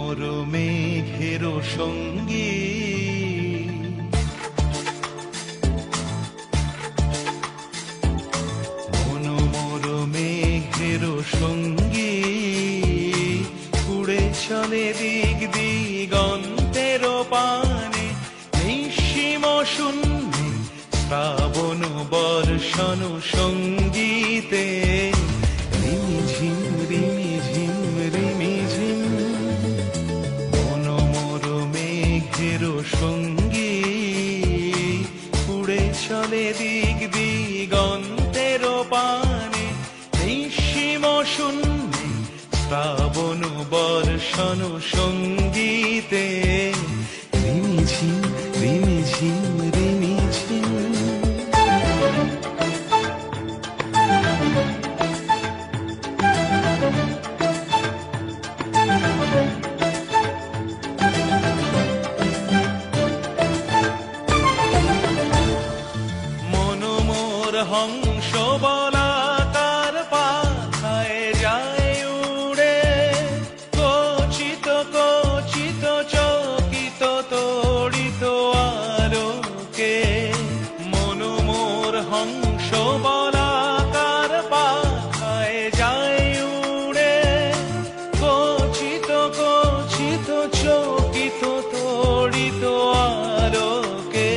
মোর মেঘের সঙ্গী মন মোর মেঘের সঙ্গী উড়ে চলে দিক দিগন্তের পানে নিঃসীম শূন্যে শ্রাবণ বর্ষণ সঙ্গীতে রিমিঝিম রিমিঝিম রিমিঝিম মন মোর মেঘের সঙ্গী উড়ে চলে দিক দিগন্তের পানে নিঃসীম শূন্যে শ্রাবণ বর্ষণ সঙ্গীতে রিমিঝিম রিমিঝিম রিমিঝিম মন মোর হংস বলাকার পাখায় যায় উড়ে কচিত কচিত চকিত তড়িত আলোকে মন মোর হংস বলাকার পাখায় যায় উড়ে কচিত কচিত চকিত তড়িত আলোকে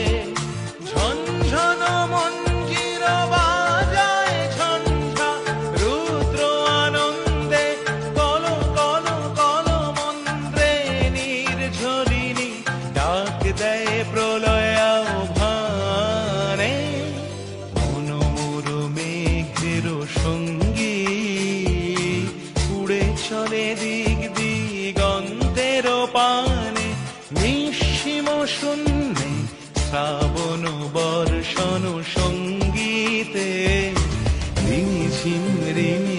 ঝনঝন মঞ্জির বাজায় ঝঞ্ঝা রুদ্র আনন্দে কল কল কল মন্ত্রে নির্ঝরিণী ডাক দেয় প্রলয় আহ্বানে মন মোর মেঘের সঙ্গী উড়ে চলে দিক দিগন্তের পানে নিঃসীম শূন্যে শ্রাবণ বর্ষণ সঙ্গীতে রিমিঝিম রিমি